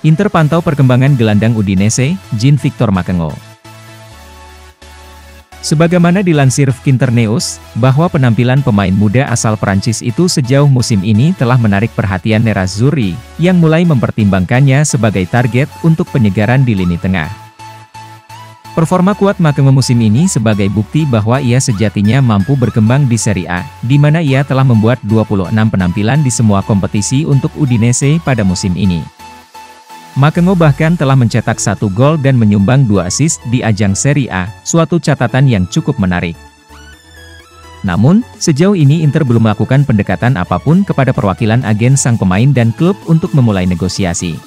Inter pantau perkembangan gelandang Udinese, Jean-Victor Makengo. Sebagaimana dilansir Fkinternews, bahwa penampilan pemain muda asal Prancis itu sejauh musim ini telah menarik perhatian Nerazzurri, yang mulai mempertimbangkannya sebagai target untuk penyegaran di lini tengah. Performa kuat Makengo musim ini sebagai bukti bahwa ia sejatinya mampu berkembang di Serie A, di mana ia telah membuat 26 penampilan di semua kompetisi untuk Udinese pada musim ini. Makengo bahkan telah mencetak 1 gol dan menyumbang 2 assist di ajang Serie A, suatu catatan yang cukup menarik. Namun, sejauh ini Inter belum melakukan pendekatan apapun kepada perwakilan agen sang pemain dan klub untuk memulai negosiasi.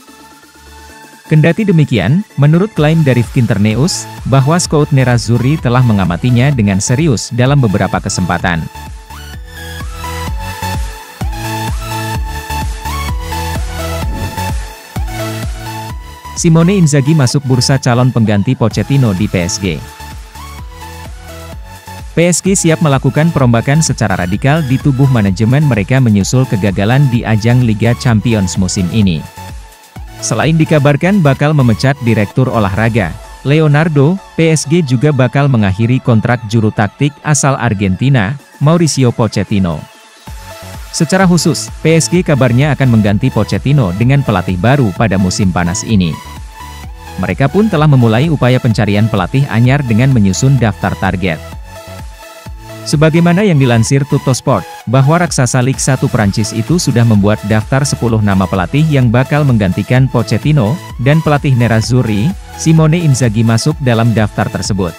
Kendati demikian, menurut klaim dari Fkinternews, bahwa scout Nerazzurri telah mengamatinya dengan serius dalam beberapa kesempatan. Simone Inzaghi masuk bursa calon pengganti Pochettino di PSG. PSG siap melakukan perombakan secara radikal di tubuh manajemen mereka menyusul kegagalan di ajang Liga Champions musim ini. Selain dikabarkan bakal memecat direktur olahraga, Leonardo, PSG juga bakal mengakhiri kontrak juru taktik asal Argentina, Mauricio Pochettino. Secara khusus, PSG kabarnya akan mengganti Pochettino dengan pelatih baru pada musim panas ini. Mereka pun telah memulai upaya pencarian pelatih anyar dengan menyusun daftar target. Sebagaimana yang dilansir Tuttosport, bahwa raksasa Ligue 1 Prancis itu sudah membuat daftar 10 nama pelatih yang bakal menggantikan Pochettino, dan pelatih Nerazzurri, Simone Inzaghi masuk dalam daftar tersebut.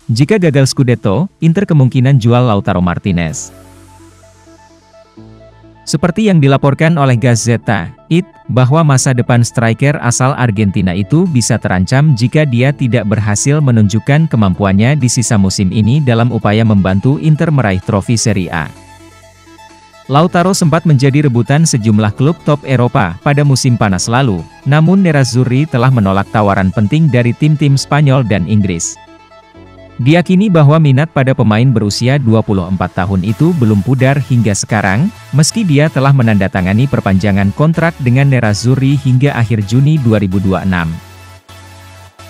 Jika gagal Scudetto, Inter kemungkinan jual Lautaro Martinez. Seperti yang dilaporkan oleh Gazzetta IT, bahwa masa depan striker asal Argentina itu bisa terancam jika dia tidak berhasil menunjukkan kemampuannya di sisa musim ini dalam upaya membantu Inter meraih trofi Serie A. Lautaro sempat menjadi rebutan sejumlah klub top Eropa pada musim panas lalu, namun Nerazzurri telah menolak tawaran penting dari tim-tim Spanyol dan Inggris. Diyakini bahwa minat pada pemain berusia 24 tahun itu belum pudar hingga sekarang, meski dia telah menandatangani perpanjangan kontrak dengan Nerazzurri hingga akhir Juni 2026.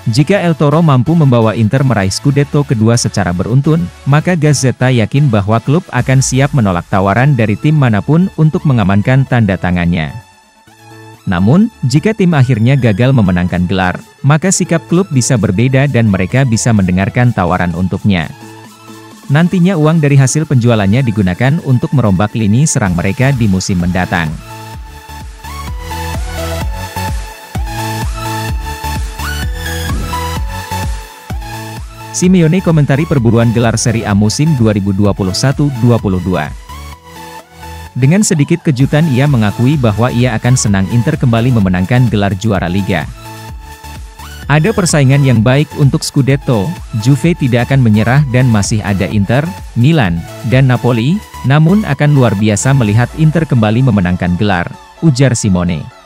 Jika El Toro mampu membawa Inter meraih Scudetto kedua secara beruntun, maka Gazzetta yakin bahwa klub akan siap menolak tawaran dari tim manapun untuk mengamankan tanda tangannya. Namun, jika tim akhirnya gagal memenangkan gelar, maka sikap klub bisa berbeda dan mereka bisa mendengarkan tawaran untuknya. Nantinya uang dari hasil penjualannya digunakan untuk merombak lini serang mereka di musim mendatang. Simeone komentari perburuan gelar Serie A musim 2021-22. Dengan sedikit kejutan ia mengakui bahwa ia akan senang Inter kembali memenangkan gelar juara Liga. Ada persaingan yang baik untuk Scudetto, Juve tidak akan menyerah dan masih ada Inter, Milan, dan Napoli, namun akan luar biasa melihat Inter kembali memenangkan gelar, ujar Simone.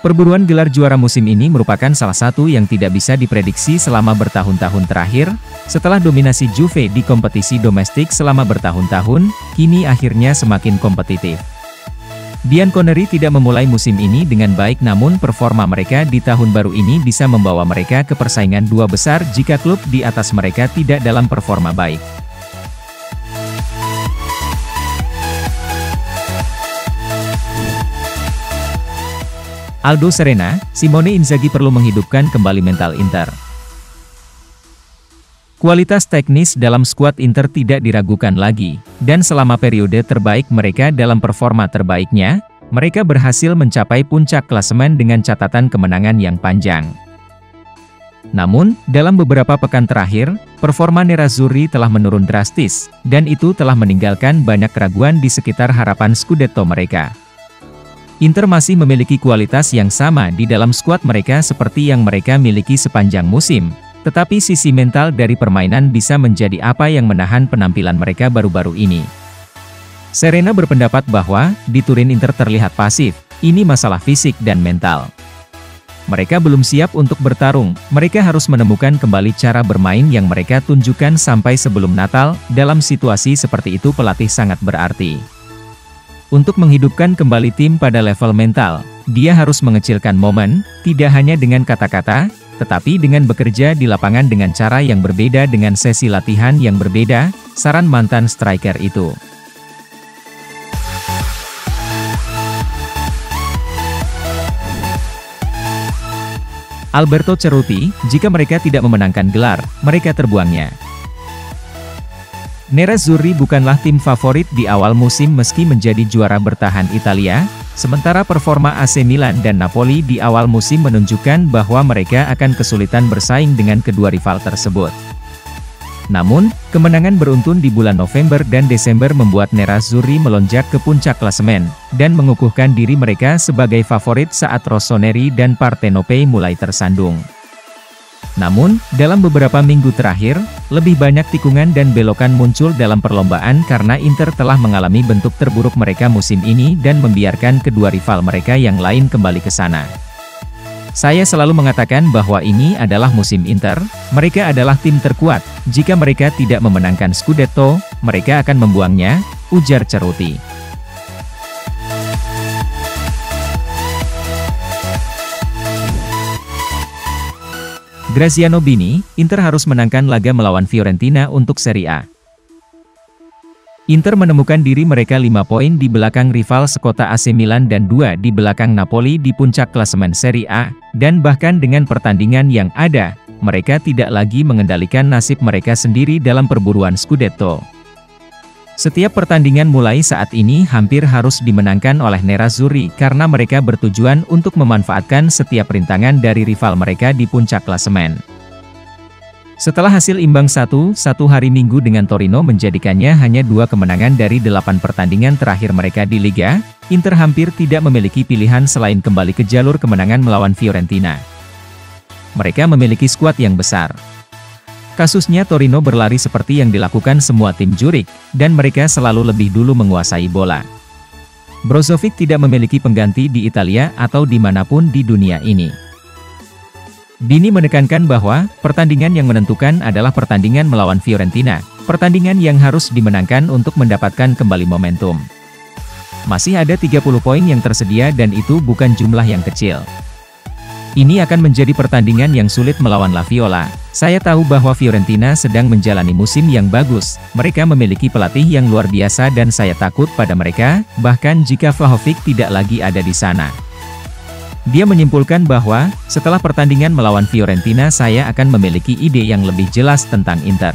Perburuan gelar juara musim ini merupakan salah satu yang tidak bisa diprediksi selama bertahun-tahun terakhir, setelah dominasi Juve di kompetisi domestik selama bertahun-tahun, kini akhirnya semakin kompetitif. Bianconeri tidak memulai musim ini dengan baik namun performa mereka di tahun baru ini bisa membawa mereka ke persaingan dua besar jika klub di atas mereka tidak dalam performa baik. Aldo Serena, Simone Inzaghi perlu menghidupkan kembali mental Inter. Kualitas teknis dalam skuad Inter tidak diragukan lagi, dan selama periode terbaik mereka dalam performa terbaiknya, mereka berhasil mencapai puncak klasemen dengan catatan kemenangan yang panjang. Namun, dalam beberapa pekan terakhir, performa Nerazzurri telah menurun drastis, dan itu telah meninggalkan banyak keraguan di sekitar harapan Scudetto mereka. Inter masih memiliki kualitas yang sama di dalam skuad mereka seperti yang mereka miliki sepanjang musim, tetapi sisi mental dari permainan bisa menjadi apa yang menahan penampilan mereka baru-baru ini. Serena berpendapat bahwa, di Turin Inter terlihat pasif, ini masalah fisik dan mental. Mereka belum siap untuk bertarung, mereka harus menemukan kembali cara bermain yang mereka tunjukkan sampai sebelum Natal. Dalam situasi seperti itu pelatih sangat berarti. Untuk menghidupkan kembali tim pada level mental, dia harus mengecilkan momen, tidak hanya dengan kata-kata, tetapi dengan bekerja di lapangan dengan cara yang berbeda dengan sesi latihan yang berbeda, saran mantan striker itu. Alberto Cerruti, jika mereka tidak memenangkan gelar, mereka terbuangnya. Nerazzurri bukanlah tim favorit di awal musim meski menjadi juara bertahan Italia, sementara performa AC Milan dan Napoli di awal musim menunjukkan bahwa mereka akan kesulitan bersaing dengan kedua rival tersebut. Namun, kemenangan beruntun di bulan November dan Desember membuat Nerazzurri melonjak ke puncak klasemen, dan mengukuhkan diri mereka sebagai favorit saat Rossoneri dan Partenope mulai tersandung. Namun, dalam beberapa minggu terakhir, lebih banyak tikungan dan belokan muncul dalam perlombaan karena Inter telah mengalami bentuk terburuk mereka musim ini dan membiarkan kedua rival mereka yang lain kembali ke sana. Saya selalu mengatakan bahwa ini adalah musim Inter, mereka adalah tim terkuat, jika mereka tidak memenangkan Scudetto, mereka akan membuangnya, ujar Cerruti. Graziano Bini, Inter harus menangkan laga melawan Fiorentina untuk Serie A. Inter menemukan diri mereka 5 poin di belakang rival sekota AC Milan dan 2 di belakang Napoli di puncak klasemen Serie A, dan bahkan dengan pertandingan yang ada, mereka tidak lagi mengendalikan nasib mereka sendiri dalam perburuan Scudetto. Setiap pertandingan mulai saat ini hampir harus dimenangkan oleh Nerazzurri karena mereka bertujuan untuk memanfaatkan setiap rintangan dari rival mereka di puncak klasemen. Setelah hasil imbang 1-1 hari Minggu dengan Torino menjadikannya hanya 2 kemenangan dari 8 pertandingan terakhir mereka di Liga, Inter hampir tidak memiliki pilihan selain kembali ke jalur kemenangan melawan Fiorentina. Mereka memiliki skuad yang besar. Kasusnya Torino berlari seperti yang dilakukan semua tim Zurich, dan mereka selalu lebih dulu menguasai bola. Brozovic tidak memiliki pengganti di Italia atau dimanapun di dunia ini. Bini menekankan bahwa, pertandingan yang menentukan adalah pertandingan melawan Fiorentina, pertandingan yang harus dimenangkan untuk mendapatkan kembali momentum. Masih ada 30 poin yang tersedia dan itu bukan jumlah yang kecil. Ini akan menjadi pertandingan yang sulit melawan La Viola. Saya tahu bahwa Fiorentina sedang menjalani musim yang bagus, mereka memiliki pelatih yang luar biasa dan saya takut pada mereka, bahkan jika Vlahovic tidak lagi ada di sana. Dia menyimpulkan bahwa, setelah pertandingan melawan Fiorentina saya akan memiliki ide yang lebih jelas tentang Inter.